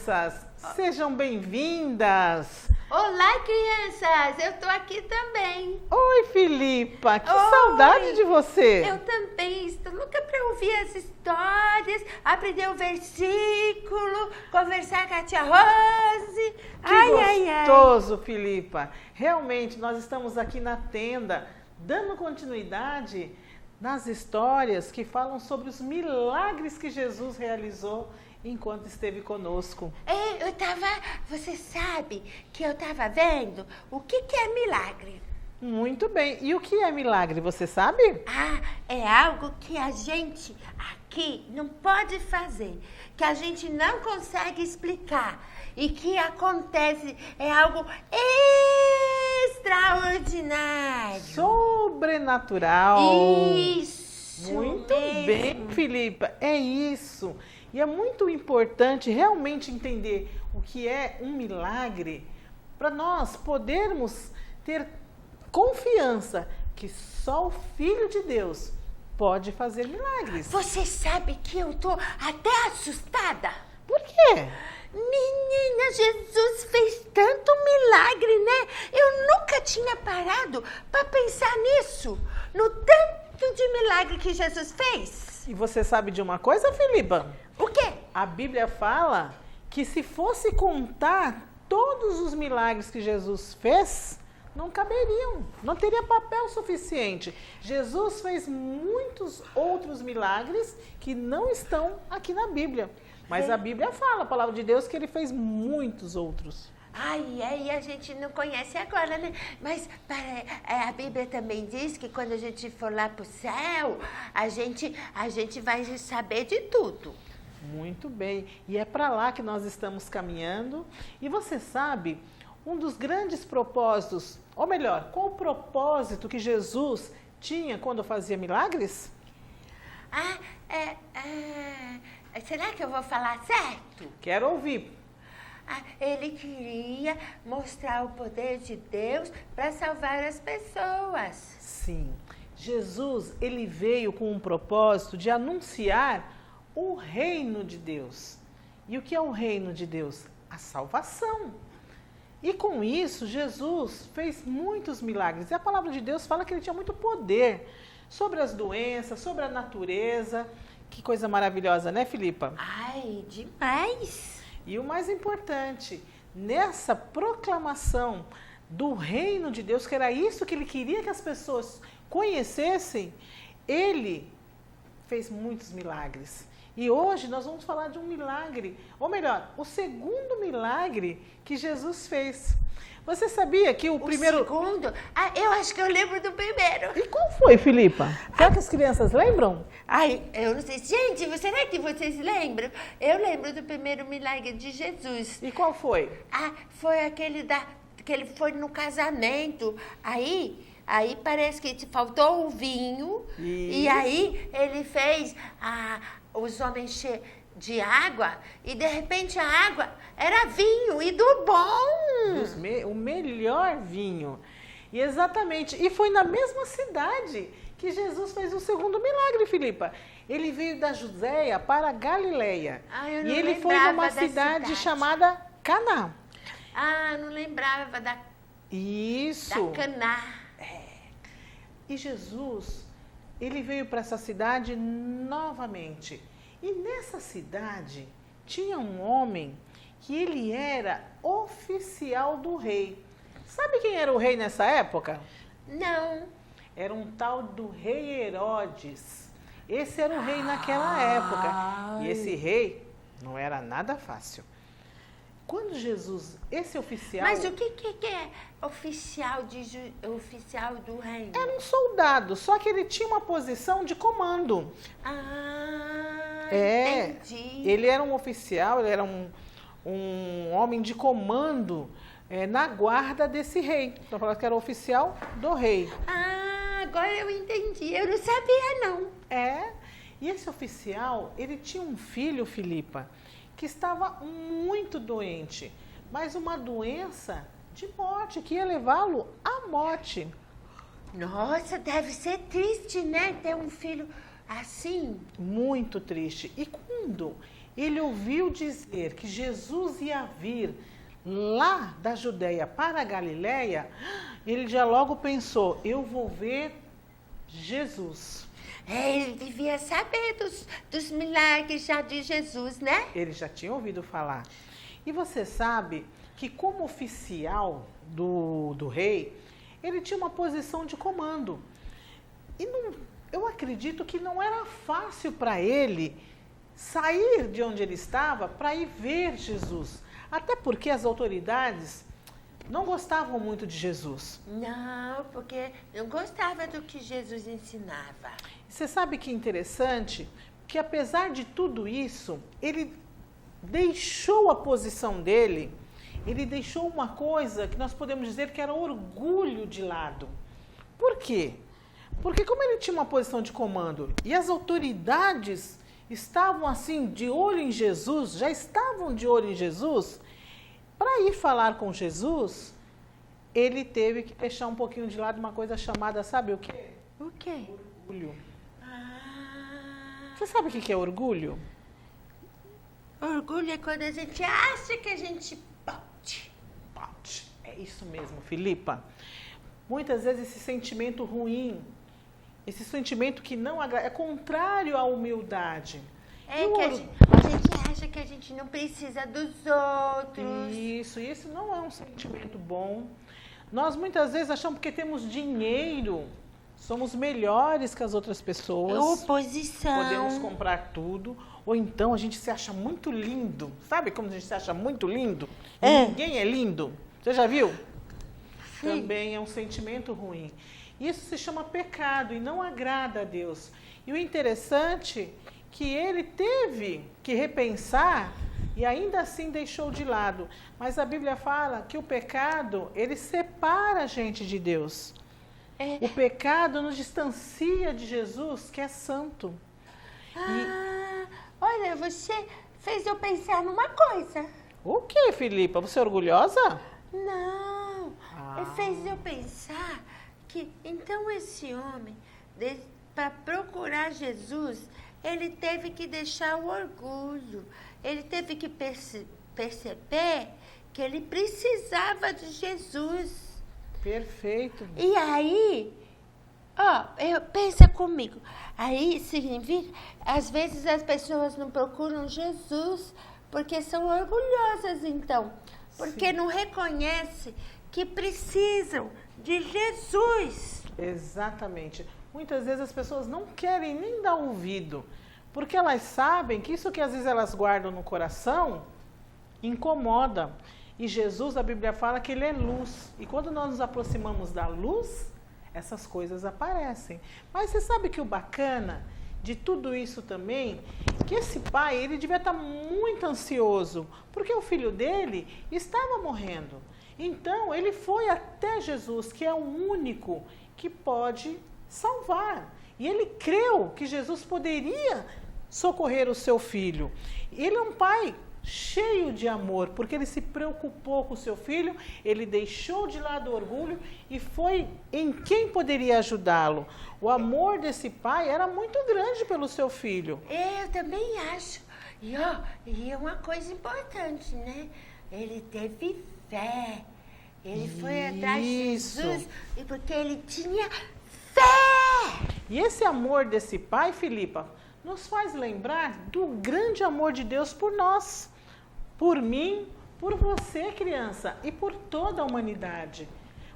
crianças! Sejam bem-vindas! Olá, crianças! Eu tô aqui também. Oi, Filipa! Que Oi. saudade de você! Eu também estou louca para ouvir as histórias, aprender o versículo, conversar com a tia Rose. Que gostoso, Filipa! Realmente, nós estamos aqui na tenda, dando continuidade nas histórias que falam sobre os milagres que Jesus realizou enquanto esteve conosco. Você sabe que eu estava vendo o que é milagre? Muito bem. E o que é milagre, você sabe? É algo que a gente aqui não pode fazer, que a gente não consegue explicar e que acontece, é algo extraordinário. Sobrenatural. Isso. Muito mesmo. bem, Filipa. É isso. E é muito importante realmente entender o que é um milagre para nós podermos ter confiança que só o Filho de Deus pode fazer milagres. Você sabe que eu tô até assustada? Por quê? Menina, Jesus fez tanto milagre, né? Eu nunca tinha parado para pensar nisso, no tanto de milagre que Jesus fez. E você sabe de uma coisa, Filipa? O quê? A Bíblia fala que se fosse contar todos os milagres que Jesus fez, não caberiam, não teria papel suficiente. Jesus fez muitos outros milagres que não estão aqui na Bíblia. Mas a Bíblia fala, a palavra de Deus, que ele fez muitos outros. Aí a gente não conhece agora, né? Mas a Bíblia também diz que quando a gente for lá pro céu, a gente vai saber de tudo. Muito bem. E é para lá que nós estamos caminhando. E você sabe, um dos grandes propósitos, ou melhor, qual o propósito que Jesus tinha quando fazia milagres? Será que eu vou falar certo? Quero ouvir. Ele queria mostrar o poder de Deus para salvar as pessoas. Sim, Jesus, ele veio com um propósito de anunciar o reino de Deus. E o que é o reino de Deus? A salvação. E com isso, Jesus fez muitos milagres. E a palavra de Deus fala que ele tinha muito poder sobre as doenças, sobre a natureza. Que coisa maravilhosa, né, Filipa? Demais! E o mais importante, nessa proclamação do reino de Deus, que era isso que ele queria que as pessoas conhecessem, ele fez muitos milagres. E hoje nós vamos falar de um milagre, ou melhor, o segundo milagre que Jesus fez. Você sabia que o primeiro... segundo? Eu acho que eu lembro do primeiro. E qual foi, Filipa? Será que as crianças lembram? Eu não sei. Gente, será que vocês lembram? Eu lembro do primeiro milagre de Jesus. E qual foi? Foi aquele que ele foi no casamento. Aí parece que faltou o vinho. Isso. E aí ele fez os homens cheios de água, e de repente a água era vinho, e do bom. O melhor vinho. E exatamente, e foi na mesma cidade que Jesus fez o segundo milagre, Filipa. Ele veio da Judéia para a Galileia. E ele foi numa cidade chamada Caná. Não lembrava da Caná. E Jesus, ele veio para essa cidade novamente. E nessa cidade tinha um homem que ele era oficial do rei. Sabe quem era o rei nessa época? Não. Era um tal do rei Herodes. Esse era o rei naquela época. E esse rei não era nada fácil. Quando Jesus, esse oficial... Mas o que é oficial do reino? Era um soldado, só que ele tinha uma posição de comando. Entendi. Ele era um oficial, ele era um homem de comando na guarda desse rei. Então, falando que era oficial do rei. Agora eu entendi. Eu não sabia, não. E esse oficial, ele tinha um filho, Filipa, que estava muito doente, mas uma doença de morte, que ia levá-lo à morte. Nossa, deve ser triste, né? Ter um filho assim. Muito triste. E quando ele ouviu dizer que Jesus ia vir lá da Judéia para a Galiléia, ele já logo pensou, eu vou ver Jesus. Ele devia saber dos milagres já de Jesus, né? Ele já tinha ouvido falar. E você sabe que como oficial do rei, ele tinha uma posição de comando. E eu acredito que não era fácil para ele sair de onde ele estava para ir ver Jesus. Até porque as autoridades não gostavam muito de Jesus. Não, porque não gostava do que Jesus ensinava. Você sabe que é interessante? Que apesar de tudo isso, ele deixou a posição dele, ele deixou uma coisa que nós podemos dizer que era orgulho de lado. Por quê? Porque como ele tinha uma posição de comando e as autoridades estavam assim de olho em Jesus, já estavam de olho em Jesus, para ir falar com Jesus, ele teve que deixar um pouquinho de lado uma coisa chamada, sabe o quê? O quê? Orgulho. Você sabe o que é orgulho? Orgulho é quando a gente acha que a gente pode. Pode. É isso mesmo, Filipa. Muitas vezes esse sentimento ruim, esse sentimento que não agrada, é contrário à humildade. É que a gente acha que a gente não precisa dos outros. Isso não é um sentimento bom. Nós muitas vezes achamos que temos dinheiro, somos melhores que as outras pessoas. Oposição. Podemos comprar tudo. Ou então a gente se acha muito lindo. Sabe como a gente se acha muito lindo? E ninguém é lindo. Você já viu? Sim. Também é um sentimento ruim. Isso se chama pecado e não agrada a Deus. E o interessante é que ele teve que repensar e ainda assim deixou de lado. Mas a Bíblia fala que o pecado, ele separa a gente de Deus. O pecado nos distancia de Jesus, que é santo. Olha, você fez eu pensar numa coisa. O que, Filipa? Você é orgulhosa? Não, fez eu pensar que então esse homem, para procurar Jesus, ele teve que deixar o orgulho, ele teve que perceber que ele precisava de Jesus. Perfeito. E aí, pensa comigo, aí significa, às vezes as pessoas não procuram Jesus porque são orgulhosas, então, porque não reconhecem que precisam de Jesus. Exatamente. Muitas vezes as pessoas não querem nem dar ouvido, porque elas sabem que isso que às vezes elas guardam no coração incomoda. E Jesus, a Bíblia fala que ele é luz. E quando nós nos aproximamos da luz, essas coisas aparecem. Mas você sabe que o bacana de tudo isso também, que esse pai, ele devia estar muito ansioso, porque o filho dele estava morrendo. Então, ele foi até Jesus, que é o único que pode salvar. E ele creu que Jesus poderia socorrer o seu filho. Ele é um pai cheio de amor, porque ele se preocupou com o seu filho, ele deixou de lado o orgulho e foi em quem poderia ajudá-lo. O amor desse pai era muito grande pelo seu filho. Eu também acho. E uma coisa importante, né? Ele teve fé. Ele foi atrás de Jesus porque ele tinha fé. E esse amor desse pai, Filipa, nos faz lembrar do grande amor de Deus por nós, por mim, por você, criança, e por toda a humanidade.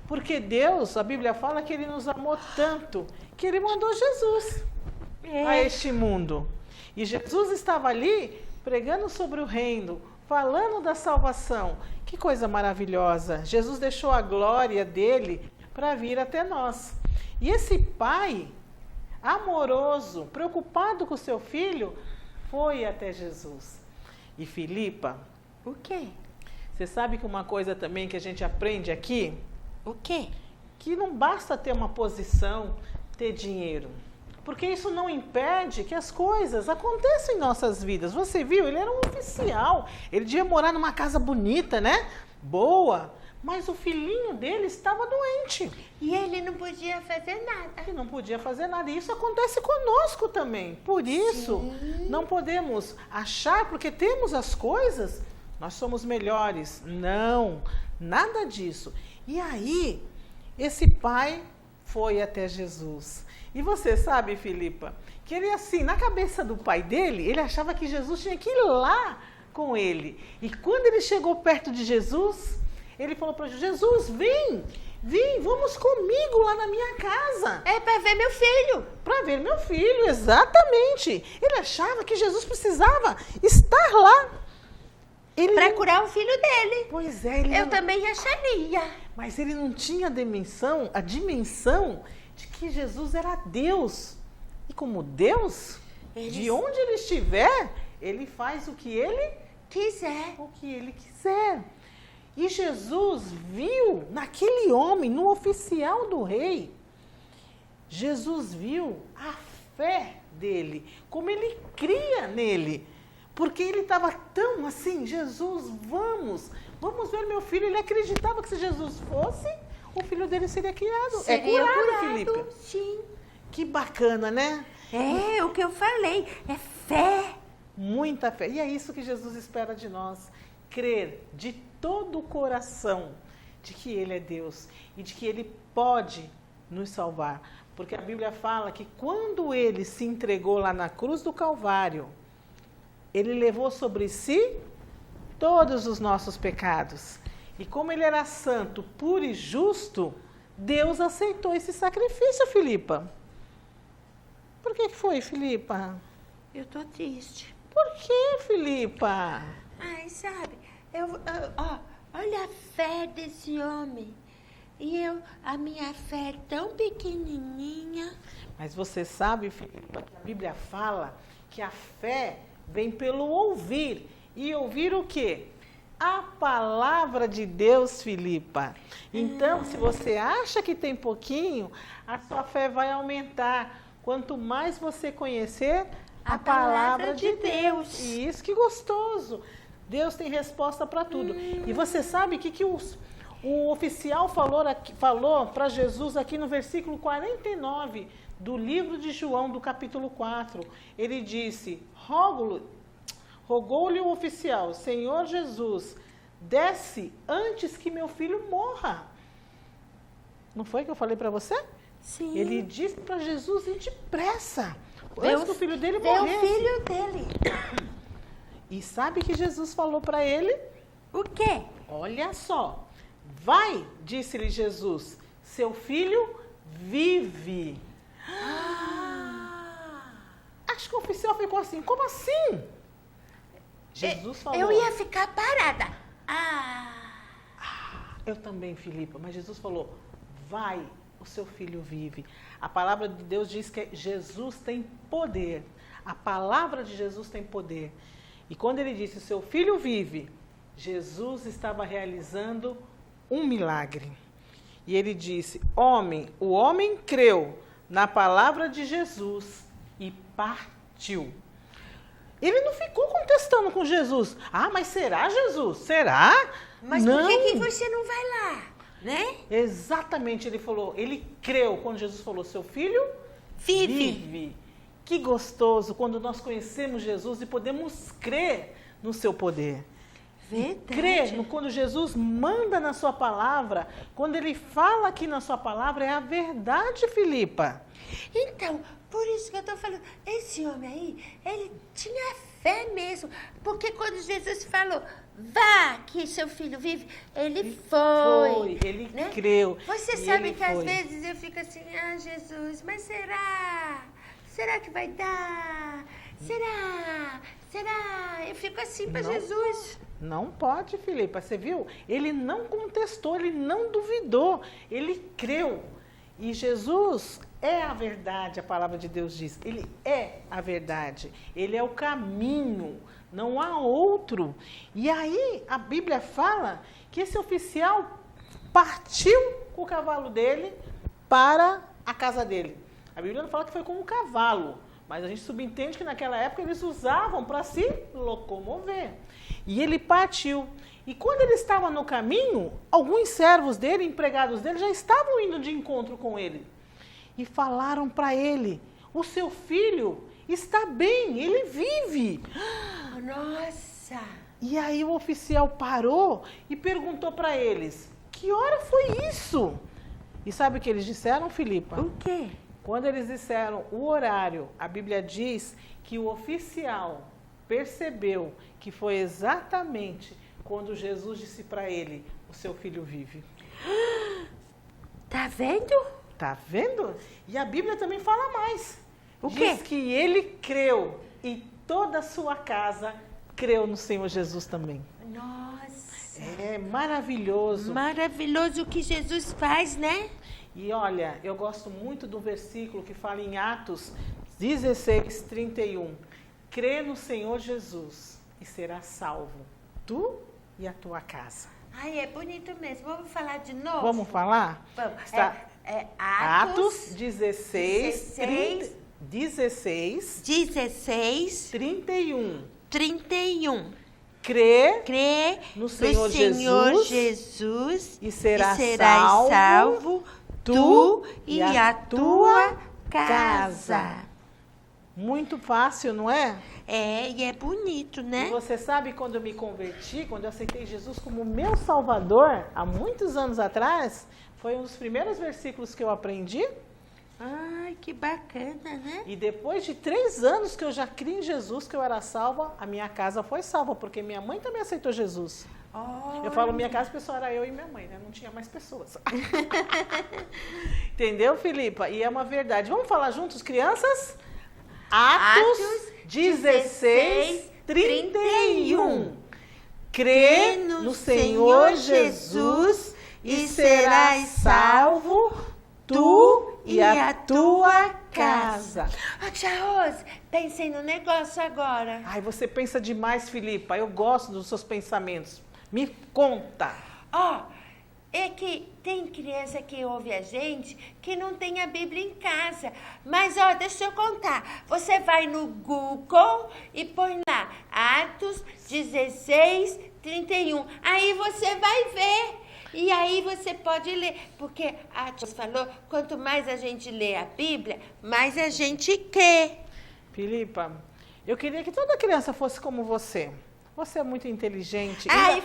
Porque Deus, a Bíblia fala que ele nos amou tanto, que ele mandou Jesus a este mundo. E Jesus estava ali pregando sobre o reino, falando da salvação. Que coisa maravilhosa! Jesus deixou a glória dele para vir até nós. E esse pai amoroso, preocupado com o seu filho, foi até Jesus. E Filipa, o quê? Você sabe que uma coisa também que a gente aprende aqui? O quê? Que não basta ter uma posição, ter dinheiro. Porque isso não impede que as coisas aconteçam em nossas vidas. Você viu? Ele era um oficial. Ele devia morar numa casa bonita, né? Boa. mas o filhinho dele estava doente. E ele não podia fazer nada. Ele não podia fazer nada. E isso acontece conosco também. Por isso, não podemos achar, porque temos as coisas, nós somos melhores. Não, nada disso. E aí, esse pai foi até Jesus. E você sabe, Filipa, que ele assim, na cabeça do pai dele, ele achava que Jesus tinha que ir lá com ele. E quando ele chegou perto de Jesus, ele falou para Jesus, vem, vamos comigo lá na minha casa. É para ver meu filho. Para ver meu filho, exatamente. Ele achava que Jesus precisava estar lá. Para curar o filho dele. Pois é. Eu também acharia. Mas ele não tinha a dimensão de que Jesus era Deus. E como Deus, de onde ele estiver, ele faz o que ele quiser. O que ele quiser. E Jesus viu naquele homem, no oficial do rei, Jesus viu a fé dele, como ele cria nele. Porque ele estava tão assim, Jesus, vamos ver meu filho. Ele acreditava que se Jesus fosse, o filho dele seria criado. Seria curado, Filipe. Sim. Que bacana, né? É o que eu falei, é fé. Muita fé. E é isso que Jesus espera de nós. Crer de todo o coração de que Ele é Deus e de que Ele pode nos salvar. Porque a Bíblia fala que quando Ele se entregou lá na cruz do Calvário, Ele levou sobre si todos os nossos pecados. E como Ele era santo, puro e justo, Deus aceitou esse sacrifício, Filipa. Por que foi, Filipa? Eu tô triste. Por que, Filipa? Ai, sabe, olha a fé desse homem. E a minha fé é tão pequenininha. Mas você sabe, Filipa, que a Bíblia fala que a fé vem pelo ouvir. E ouvir o quê? A palavra de Deus, Filipa. Então, se você acha que tem pouquinho, a sua fé vai aumentar. Quanto mais você conhecer a palavra de Deus. E isso que gostoso. Deus tem resposta para tudo. E você sabe que o oficial falou para Jesus aqui no versículo 49 do livro de João, do capítulo 4. Ele disse, rogou-lhe o oficial, Senhor Jesus, desce antes que meu filho morra. Não foi que eu falei para você? Sim. Ele disse para Jesus ir depressa, antes que o filho dele morresse. É o filho dele. E sabe que Jesus falou para ele? O quê? Olha só. Vai, disse-lhe Jesus, seu filho vive. Acho que o oficial ficou assim, como assim? Jesus falou. Eu ia ficar parada. Eu também, Filipa, mas Jesus falou, vai, o seu filho vive. A palavra de Deus diz que Jesus tem poder. A palavra de Jesus tem poder. E quando ele disse, seu filho vive, Jesus estava realizando um milagre. E ele disse, o homem creu na palavra de Jesus e partiu. Ele não ficou contestando com Jesus. Mas será, Jesus? Será? Mas não. Por que você não vai lá? Né? Exatamente, ele falou, ele creu quando Jesus falou, seu filho vive. Que gostoso quando nós conhecemos Jesus e podemos crer no seu poder. Verdade. Crer quando Jesus manda na sua palavra, quando ele fala aqui na sua palavra, é a verdade, Filipa. Então, por isso que eu estou falando, esse homem aí, ele tinha fé mesmo, porque quando Jesus falou, vá que seu filho vive, ele foi. Ele creu. Você sabe que às vezes eu fico assim, Jesus, mas será? Será que vai dar? Será? Eu fico assim para Jesus. Não pode, Filipa. Você viu? Ele não contestou, ele não duvidou. Ele creu. E Jesus é a verdade, a palavra de Deus diz. Ele é a verdade. Ele é o caminho. Não há outro. E aí a Bíblia fala que esse oficial partiu com o cavalo dele para a casa dele. A Bíblia não fala que foi com um cavalo, Mas a gente subentende que naquela época eles usavam para se locomover. E ele partiu. E quando ele estava no caminho, alguns servos dele, empregados dele, já estavam indo de encontro com ele. E falaram para ele: o seu filho está bem, ele vive. Nossa! E aí o oficial parou e perguntou para eles: que hora foi isso? E sabe o que eles disseram, Filipa? O quê? Quando eles disseram o horário, a Bíblia diz que o oficial percebeu que foi exatamente quando Jesus disse para ele: o seu filho vive. Tá vendo? Tá vendo? E a Bíblia também fala mais. O quê? Diz que ele creu e toda a sua casa creu no Senhor Jesus também. Nossa! É maravilhoso. Maravilhoso o que Jesus faz, né? E olha, eu gosto muito do versículo que fala em Atos 16, 31. Crê no Senhor Jesus e serás salvo, tu e a tua casa. Ai, é bonito mesmo. Vamos falar de novo? Vamos falar? Vamos. Está Atos 16, 31. 31. Crê no Senhor Jesus e serás salvo, tu e a tua casa. Muito fácil, não é? É, e é bonito, né? E você sabe, quando eu me converti, quando eu aceitei Jesus como meu Salvador, há muitos anos atrás, foi um dos primeiros versículos que eu aprendi. Ai, que bacana, né? E depois de 3 anos que eu já criei em Jesus, que eu era salva, a minha casa foi salva, porque minha mãe também aceitou Jesus. Olha. Eu falo minha casa, pessoal, era eu e minha mãe, né? Não tinha mais pessoas. Entendeu, Filipa? E é uma verdade. Vamos falar juntos, crianças? Atos 16, 31. Crê no Senhor Jesus e serás salvo, tu e a tua casa. Tia Rose, pensei no negócio agora. Ai, você pensa demais, Filipa. Eu gosto dos seus pensamentos. Me conta. É que tem criança que ouve a gente que não tem a Bíblia em casa. Mas, deixa eu contar. Você vai no Google e põe lá Atos 16, 31. Aí você vai ver. E aí você pode ler. Porque a tia falou, quanto mais a gente lê a Bíblia, mais a gente crê. Filipa, eu queria que toda criança fosse como você. Você é muito inteligente. Ai,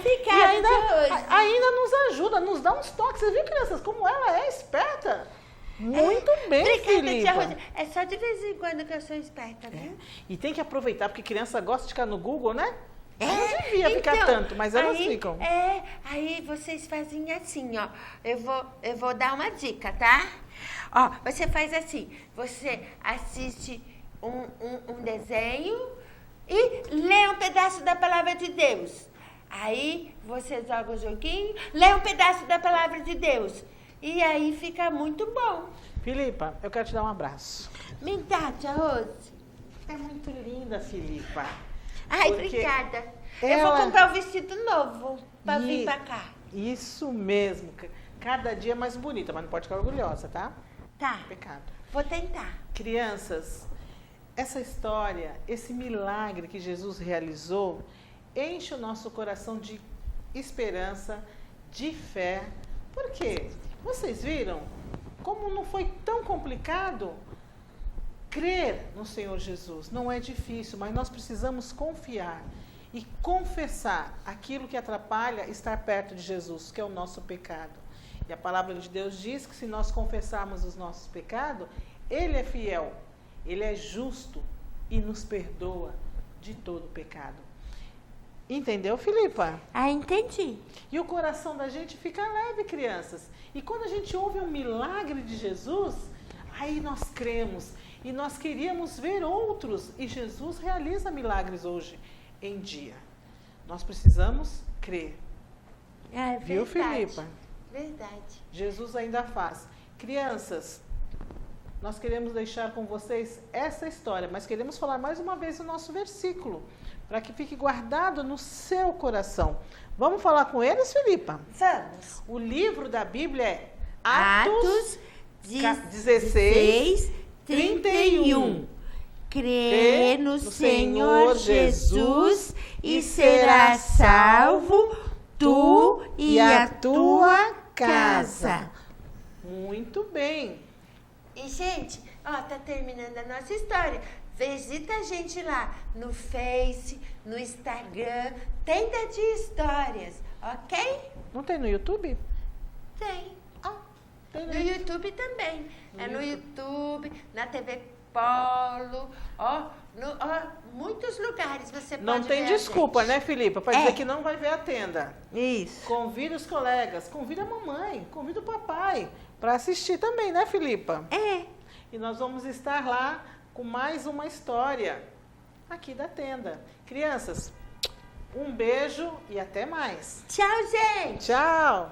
ainda nos ajuda, nos dá uns toques. Você viu, crianças, como ela é esperta? Muito bem, Filipa. Tia Rose. É só de vez em quando que eu sou esperta, viu? E tem que aproveitar, porque criança gosta de ficar no Google, né? Não devia ficar tanto, mas elas ficam. Aí vocês fazem assim, ó. Eu vou dar uma dica, tá? Você faz assim. Você assiste um desenho e lê um pedaço da palavra de Deus. Aí você joga o joguinho, lê um pedaço da palavra de Deus. E aí fica muito bom. Filipa, eu quero te dar um abraço. Me dá, tia Rose. É muito linda, Filipa. Ai, obrigada. Eu vou comprar um vestido novo para vir para cá. Isso mesmo. Cada dia mais bonita, mas não pode ficar orgulhosa, tá? Tá. Pecado. Vou tentar. Crianças, essa história, esse milagre que Jesus realizou, enche o nosso coração de esperança, de fé. Por quê? Vocês viram como não foi tão complicado crer no Senhor Jesus? Não é difícil, mas nós precisamos confiar e confessar aquilo que atrapalha estar perto de Jesus, que é o nosso pecado. E a palavra de Deus diz que se nós confessarmos os nossos pecados, Ele é fiel, Ele é justo e nos perdoa de todo pecado. Entendeu, Filipa? Entendi. E o coração da gente fica leve, crianças. E quando a gente ouve um milagre de Jesus, aí nós cremos. E nós queríamos ver outros. E Jesus realiza milagres hoje em dia. Nós precisamos crer. Verdade. Viu, Filipa? Verdade. Jesus ainda faz. Crianças, nós queremos deixar com vocês essa história, mas queremos falar mais uma vez o nosso versículo, para que fique guardado no seu coração. Vamos falar com eles, Filipa? Vamos. O livro da Bíblia é Atos 16, 31. crê no Senhor Jesus e será salvo tu e a tua casa. Muito bem. E, gente, ó, tá terminando a nossa história. Visita a gente lá no Face, no Instagram, Tenda de Histórias, ok? Não tem no YouTube? Tem. Tem No YouTube também. No YouTube, na TV Polo, muitos lugares você pode Não tem ver a desculpa, gente. né, Filipa? Para dizer que não vai ver a tenda. Isso. Convida os colegas, convida a mamãe, convida o papai para assistir também, né, Filipa? E nós vamos estar lá com mais uma história aqui da tenda. Crianças, um beijo e até mais. Tchau, gente. Tchau!